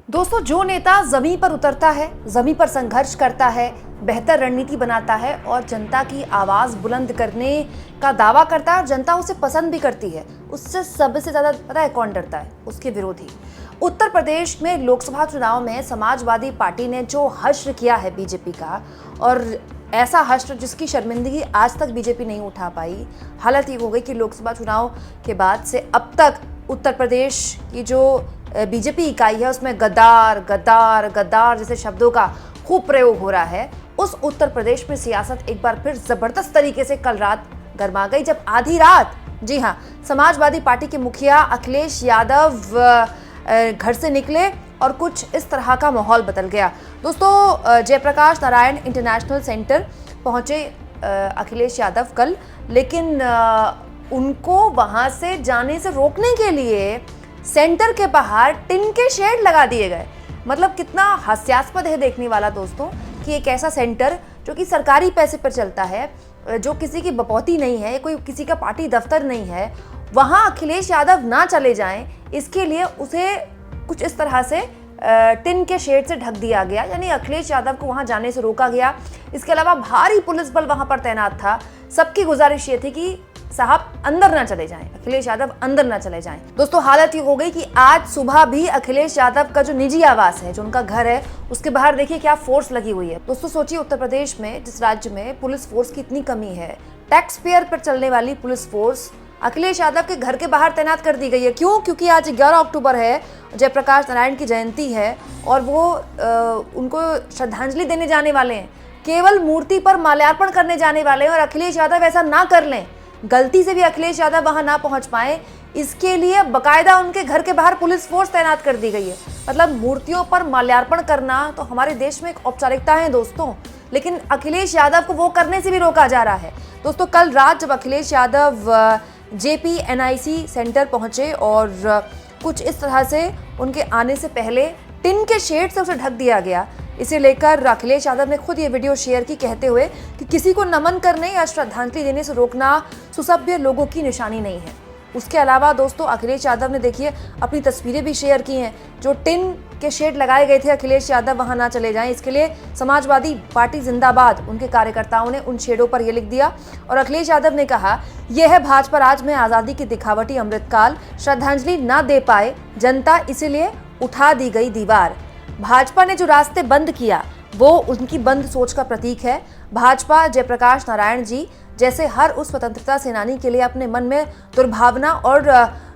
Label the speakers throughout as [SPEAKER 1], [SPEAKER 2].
[SPEAKER 1] दोस्तों, जो नेता जमीन पर उतरता है, जमीन पर संघर्ष करता है, बेहतर रणनीति बनाता है और जनता की आवाज बुलंद करने का दावा करता है और जनता उसे पसंद भी करती है, उससे सबसे ज्यादा पता है कौन डरता है? उसके विरोधी। उत्तर प्रदेश में लोकसभा चुनाव में समाजवादी पार्टी ने जो हश्र किया है बीजेपी का, और ऐसा हश्र जिसकी शर्मिंदगी आज तक बीजेपी नहीं उठा पाई। हालत ये हो गई कि लोकसभा चुनाव के बाद से अब तक उत्तर प्रदेश की जो बीजेपी इकाई है उसमें गद्दार गद्दार गद्दार जैसे शब्दों का खूब प्रयोग हो रहा है। उस उत्तर प्रदेश में सियासत एक बार फिर जबरदस्त तरीके से कल रात गर्मा गई, जब आधी रात, जी हाँ, समाजवादी पार्टी के मुखिया अखिलेश यादव घर से निकले और कुछ इस तरह का माहौल बदल गया। दोस्तों, जयप्रकाश नारायण इंटरनेशनल सेंटर पहुंचे अखिलेश यादव कल, लेकिन उनको वहां से जाने से रोकने के लिए सेंटर के बाहर टिन के शेड लगा दिए गए। मतलब कितना हास्यास्पद है देखने वाला दोस्तों, कि एक ऐसा सेंटर जो कि सरकारी पैसे पर चलता है, जो किसी की बपौती नहीं है, कोई किसी का पार्टी दफ्तर नहीं है, वहां अखिलेश यादव ना चले जाएं, इसके लिए उसे कुछ इस तरह से टिन के शेड से ढक दिया गया। यानी अखिलेश यादव को वहां जाने से रोका गया। इसके अलावा भारी पुलिस बल वहां पर तैनात था। सबकी गुजारिश ये थी कि साहब अंदर ना चले जाएं, अखिलेश यादव अंदर ना चले जाएं। दोस्तों, हालत ये हो गई कि आज सुबह भी अखिलेश यादव का जो निजी आवास है, जो उनका घर है, उसके बाहर देखिए क्या फोर्स लगी हुई है। दोस्तों सोचिए, उत्तर प्रदेश में, जिस राज्य में पुलिस फोर्स की इतनी कमी है, टैक्स पेयर पर चलने वाली पुलिस फोर्स अखिलेश यादव के घर के बाहर तैनात कर दी गई है। क्यों? क्योंकि आज 11 अक्टूबर है, जयप्रकाश नारायण की जयंती है और वो उनको श्रद्धांजलि देने जाने वाले हैं। केवल मूर्ति पर माल्यार्पण करने जाने वाले हैं और अखिलेश यादव ऐसा ना कर लें, गलती से भी अखिलेश यादव वहां ना पहुंच पाए, इसके लिए बकायदा उनके घर के बाहर पुलिस फोर्स तैनात कर दी गई है। मतलब मूर्तियों पर माल्यार्पण करना तो हमारे देश में एक औपचारिकता है दोस्तों, लेकिन अखिलेश यादव को वो करने से भी रोका जा रहा है। दोस्तों, कल रात जब अखिलेश यादव JPNIC सेंटर पहुंचे और कुछ इस तरह से उनके आने से पहले टिन के शेड से उसे ढक दिया गया, इसे लेकर अखिलेश यादव ने खुद ये वीडियो शेयर की, कहते हुए कि किसी को नमन करने या श्रद्धांजलि देने से रोकना सुसभ्य लोगों की निशानी नहीं है। उसके अलावा दोस्तों, अखिलेश यादव ने देखिए अपनी तस्वीरें भी शेयर की हैं। जो टिन के शेड लगाए गए थे, अखिलेश यादव वहां ना चले जाएं, इसके लिए समाजवादी पार्टी जिंदाबाद, उनके कार्यकर्ताओं ने उन शेडों पर यह लिख दिया। और अखिलेश यादव ने कहा, यह है भाजपा राज में आज़ादी की दिखावटी अमृतकाल, श्रद्धांजलि ना दे पाए जनता, इसीलिए उठा दी गई दीवार। भाजपा ने जो रास्ते बंद किया वो उनकी बंद सोच का प्रतीक है। भाजपा जयप्रकाश नारायण जी जैसे हर उस स्वतंत्रता सेनानी के लिए अपने मन में दुर्भावना और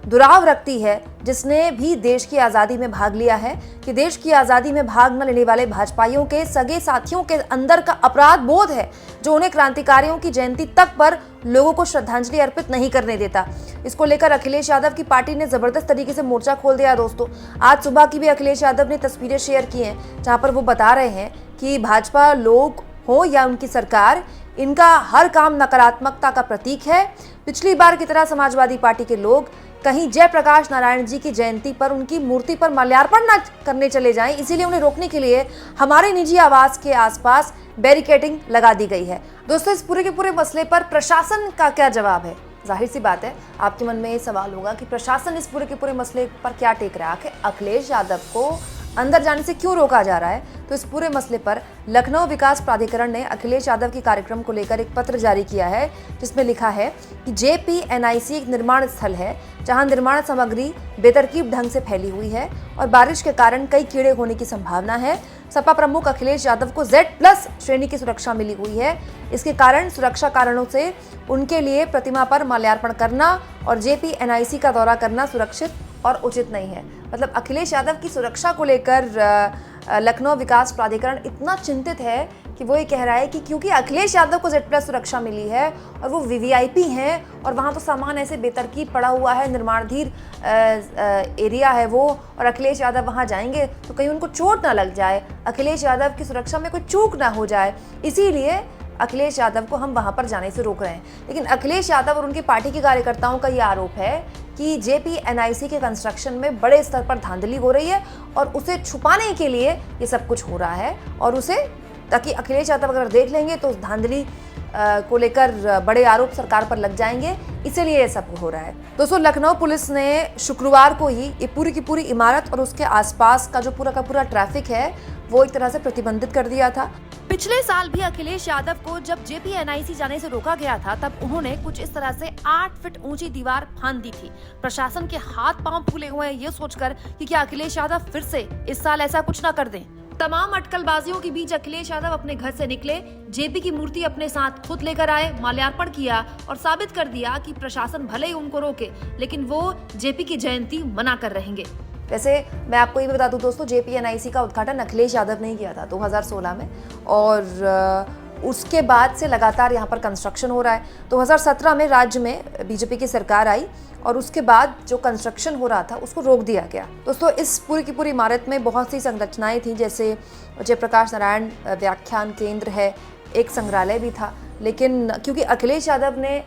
[SPEAKER 1] दुराव रखती है, जिसने भी देश की आज़ादी में भाग लिया है, कि देश की आज़ादी में भाग न लेने वाले भाजपाइयों के सगे साथियों के अंदर का अपराध बोध है, जो उन्हें क्रांतिकारियों की जयंती तक पर लोगों को श्रद्धांजलि अर्पित नहीं करने देता। इसको लेकर अखिलेश यादव की पार्टी ने जबरदस्त तरीके से मोर्चा खोल दिया। दोस्तों, आज सुबह की भी अखिलेश यादव ने तस्वीरें शेयर की हैं, जहां पर वो बता रहे हैं कि भाजपा लोग हो या उनकी सरकार, इनका हर काम नकारात्मकता का प्रतीक है। पिछली बार की तरह समाजवादी पार्टी के लोग कहीं जयप्रकाश नारायण जी की जयंती पर उनकी मूर्ति पर माल्यार्पण न करने चले जाएं, इसीलिए उन्हें रोकने के लिए हमारे निजी आवास के आसपास बैरिकेडिंग लगा दी गई है। दोस्तों, इस पूरे के पूरे मसले पर प्रशासन का क्या जवाब है? जाहिर सी बात है, आपके मन में ये सवाल होगा कि प्रशासन इस पूरे के पूरे मसले पर क्या टेक रहा है, आखिर अखिलेश यादव को अंदर जाने से क्यों रोका जा रहा है? तो इस पूरे मसले पर लखनऊ विकास प्राधिकरण ने अखिलेश यादव के कार्यक्रम को लेकर एक पत्र जारी किया है, जिसमें लिखा है कि JPNIC एक निर्माण स्थल है जहां निर्माण सामग्री बेतरतीब ढंग से फैली हुई है और बारिश के कारण कई कीड़े होने की संभावना है। सपा प्रमुख अखिलेश यादव को Z+ श्रेणी की सुरक्षा मिली हुई है। इसके कारण सुरक्षा कारणों से उनके लिए प्रतिमा पर माल्यार्पण करना और JPNIC का दौरा करना सुरक्षित और उचित नहीं है। मतलब अखिलेश यादव की सुरक्षा को लेकर लखनऊ विकास प्राधिकरण इतना चिंतित है कि वो ये कह रहा है कि क्योंकि अखिलेश यादव को Z+ सुरक्षा मिली है और वो VVIP हैं और वहाँ तो सामान ऐसे बेतरकीब पड़ा हुआ है, निर्माणाधीन एरिया है वो, और अखिलेश यादव वहाँ जाएंगे तो कहीं उनको चोट ना लग जाए, अखिलेश यादव की सुरक्षा में कोई चूक ना हो जाए, इसीलिए अखिलेश यादव को हम वहां पर जाने से रोक रहे हैं। लेकिन अखिलेश यादव और उनकी पार्टी के कार्यकर्ताओं का ये आरोप है कि JPNIC के कंस्ट्रक्शन में बड़े स्तर पर धांधली हो रही है और उसे छुपाने के लिए ये सब कुछ हो रहा है, और उसे, ताकि अखिलेश यादव अगर देख लेंगे तो उस धांधली को लेकर बड़े आरोप सरकार पर लग जाएंगे, इसीलिए ये सब हो रहा है। दोस्तों, लखनऊ पुलिस ने शुक्रवार को ही ये पूरी की पूरी इमारत और उसके आसपास का जो पूरा का पूरा ट्रैफिक है वो एक तरह से प्रतिबंधित कर दिया था। पिछले साल भी अखिलेश यादव को जब JPNIC जाने से रोका गया था, तब उन्होंने कुछ इस तरह से 8 फीट ऊंची दीवार फांद दी थी। प्रशासन के हाथ पांव फूले हुए हैं ये सोचकर कि क्या अखिलेश यादव फिर से इस साल ऐसा कुछ न कर दें। तमाम अटकलबाजियों के बीच अखिलेश यादव अपने घर से निकले, JP की मूर्ति अपने साथ खुद लेकर आए, माल्यार्पण किया और साबित कर दिया कि प्रशासन भले ही उनको रोके, लेकिन वो JP की जयंती मना कर रहेंगे। वैसे मैं आपको ये भी बता दूं दोस्तों, JPNIC का उद्घाटन अखिलेश यादव ने ही किया था 2016 में, और उसके बाद से लगातार यहाँ पर कंस्ट्रक्शन हो रहा है। 2017 में राज्य में BJP की सरकार आई और उसके बाद जो कंस्ट्रक्शन हो रहा था उसको रोक दिया गया। दोस्तों, इस पूरी की पूरी इमारत में बहुत सी संरचनाएं थी, जैसे जयप्रकाश नारायण व्याख्यान केंद्र है, एक संग्रहालय भी था, लेकिन क्योंकि अखिलेश यादव ने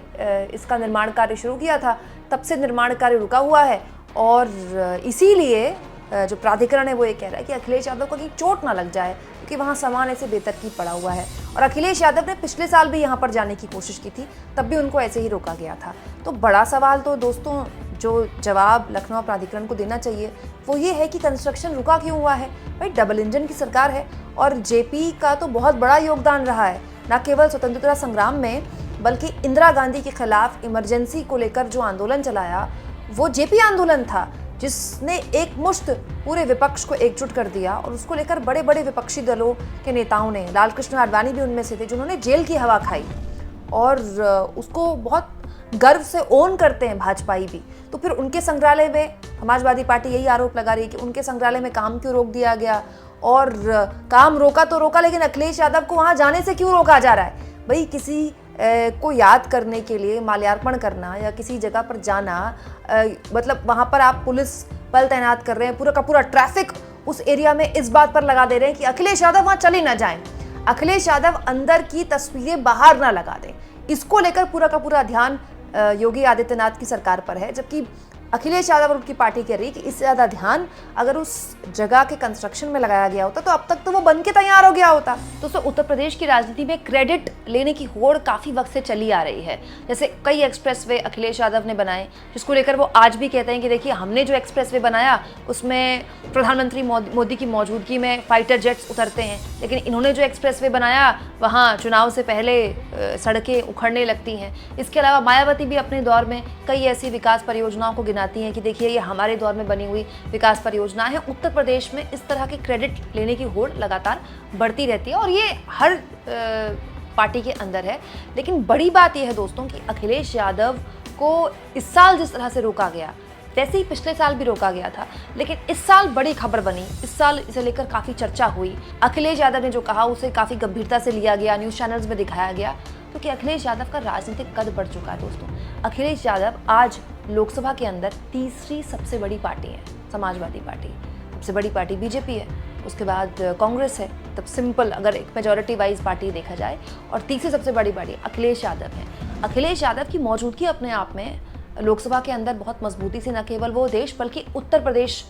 [SPEAKER 1] इसका निर्माण कार्य शुरू किया था, तब से निर्माण कार्य रुका हुआ है और इसीलिए जो प्राधिकरण है वो ये कह रहा है कि अखिलेश यादव को कहीं चोट ना लग जाए, क्योंकि वहाँ सामान ऐसे बेतरतीब पड़ा हुआ है। और अखिलेश यादव ने पिछले साल भी यहाँ पर जाने की कोशिश की थी, तब भी उनको ऐसे ही रोका गया था। तो बड़ा सवाल तो दोस्तों जो जवाब लखनऊ प्राधिकरण को देना चाहिए वो ये है कि कंस्ट्रक्शन रुका क्यों हुआ है। भाई, डबल इंजन की सरकार है और JP का तो बहुत बड़ा योगदान रहा है, न केवल स्वतंत्रता संग्राम में बल्कि इंदिरा गांधी के खिलाफ इमरजेंसी को लेकर जो आंदोलन चलाया वो JP आंदोलन था, जिसने एक मुश्त पूरे विपक्ष को एकजुट कर दिया। और उसको लेकर बड़े बड़े विपक्षी दलों के नेताओं ने, लालकृष्ण आडवाणी भी उनमें से थे, जिन्होंने जेल की हवा खाई और उसको बहुत गर्व से ओन करते हैं भाजपाई भी। तो फिर उनके संग्रहालय में समाजवादी पार्टी यही आरोप लगा रही है कि उनके संग्रहालय में काम क्यों रोक दिया गया, और काम रोका तो रोका, लेकिन अखिलेश यादव को वहाँ जाने से क्यों रोका जा रहा है। भाई, किसी को याद करने के लिए माल्यार्पण करना या किसी जगह पर जाना, मतलब वहाँ पर आप पुलिस बल तैनात कर रहे हैं, पूरा का पूरा ट्रैफिक उस एरिया में इस बात पर लगा दे रहे हैं कि अखिलेश यादव वहाँ चले ना जाएं, अखिलेश यादव अंदर की तस्वीरें बाहर ना लगा दें। इसको लेकर पूरा का पूरा ध्यान योगी आदित्यनाथ की सरकार पर है, जबकि अखिलेश यादव और उनकी पार्टी कह रही है कि इससे ज़्यादा ध्यान अगर उस जगह के कंस्ट्रक्शन में लगाया गया होता तो अब तक तो वो बन के तैयार हो गया होता। दोस्तों, उत्तर प्रदेश की राजनीति में क्रेडिट लेने की होड़ काफ़ी वक्त से चली आ रही है। जैसे कई एक्सप्रेसवे अखिलेश यादव ने बनाए, जिसको लेकर वो आज भी कहते हैं कि देखिए हमने जो एक्सप्रेसवे बनाया उसमें प्रधानमंत्री मोदी की मौजूदगी में फाइटर जेट्स उतरते हैं, लेकिन इन्होंने जो एक्सप्रेसवे बनाया वहाँ चुनाव से पहले सड़कें उखड़ने लगती हैं। इसके अलावा मायावती भी अपने दौर में कई ऐसी विकास परियोजनाओं को गिनाती हैं कि देखिए ये हमारे दौर में बनी हुई विकास परियोजना है। उत्तर प्रदेश में इस तरह के क्रेडिट लेने की होड़ लगातार बढ़ती रहती है और ये हर पार्टी के अंदर है। लेकिन बड़ी बात यह है दोस्तों कि अखिलेश यादव को इस साल जिस तरह से रोका गया, वैसे ही पिछले साल भी रोका गया था, लेकिन इस साल बड़ी खबर बनी, इस साल इसे लेकर काफ़ी चर्चा हुई। अखिलेश यादव ने जो कहा उसे काफ़ी गंभीरता से लिया गया, न्यूज़ चैनल्स में दिखाया गया, क्योंकि अखिलेश यादव का राजनीतिक कद बढ़ चुका है दोस्तों। अखिलेश यादव आज लोकसभा के अंदर तीसरी सबसे बड़ी पार्टी है, समाजवादी पार्टी, सबसे बड़ी पार्टी BJP है, उसके बाद कांग्रेस है, तब सिंपल अगर एक मेजॉरिटी वाइज पार्टी देखा जाए, और तीसरी सबसे बड़ी पार्टी अखिलेश यादव है। अखिलेश यादव की मौजूदगी अपने आप में लोकसभा के अंदर बहुत मजबूती से न केवल वो देश बल्कि उत्तर प्रदेश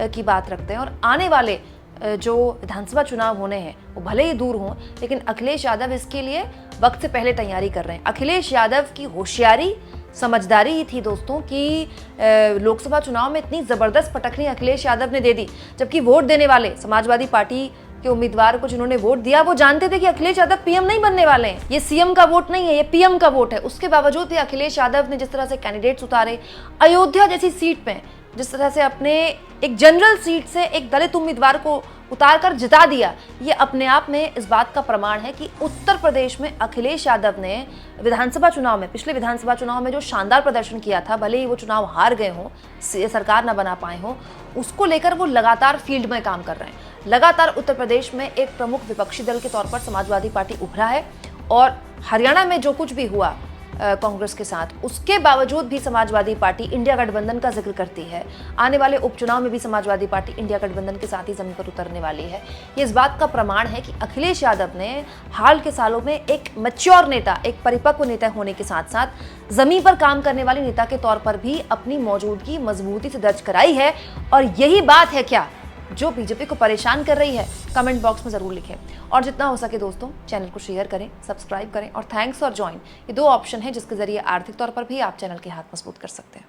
[SPEAKER 1] की बात रखते हैं, और आने वाले जो विधानसभा चुनाव होने हैं वो भले ही दूर हों, लेकिन अखिलेश यादव इसके लिए वक्त से पहले तैयारी कर रहे हैं। अखिलेश यादव की होशियारी, समझदारी ही थी दोस्तों कि लोकसभा चुनाव में इतनी ज़बरदस्त पटखनी अखिलेश यादव ने दे दी, जबकि वोट देने वाले समाजवादी पार्टी के उम्मीदवार को जिन्होंने वोट दिया वो जानते थे कि अखिलेश यादव PM नहीं बनने वाले हैं, ये CM का वोट नहीं है, ये PM का वोट है। उसके बावजूद भी अखिलेश यादव ने जिस तरह से कैंडिडेट्स उतारे, अयोध्या जैसी सीट पे जिस तरह से अपने एक जनरल सीट से एक दलित उम्मीदवार को उतार कर जिता दिया, ये अपने आप में इस बात का प्रमाण है कि उत्तर प्रदेश में अखिलेश यादव ने विधानसभा चुनाव में, पिछले विधानसभा चुनाव में जो शानदार प्रदर्शन किया था, भले ही वो चुनाव हार गए हों, सरकार ना बना पाए हों, उसको लेकर वो लगातार फील्ड में काम कर रहे हैं। लगातार उत्तर प्रदेश में एक प्रमुख विपक्षी दल के तौर पर समाजवादी पार्टी उभरा है, और हरियाणा में जो कुछ भी हुआ कांग्रेस के साथ, उसके बावजूद भी समाजवादी पार्टी इंडिया गठबंधन का जिक्र करती है। आने वाले उपचुनाव में भी समाजवादी पार्टी इंडिया गठबंधन के साथ ही जमीन पर उतरने वाली है। ये इस बात का प्रमाण है कि अखिलेश यादव ने हाल के सालों में एक मैच्योर नेता, एक परिपक्व नेता होने के साथ साथ जमीन पर काम करने वाले नेता के तौर पर भी अपनी मौजूदगी मजबूती से दर्ज कराई है। और यही बात है क्या जो बीजेपी को परेशान कर रही है, कमेंट बॉक्स में ज़रूर लिखें। और जितना हो सके दोस्तों, चैनल को शेयर करें, सब्सक्राइब करें और थैंक्स और ज्वाइन, ये 2 ऑप्शन है जिसके जरिए आर्थिक तौर पर भी आप चैनल के हाथ मजबूत कर सकते हैं।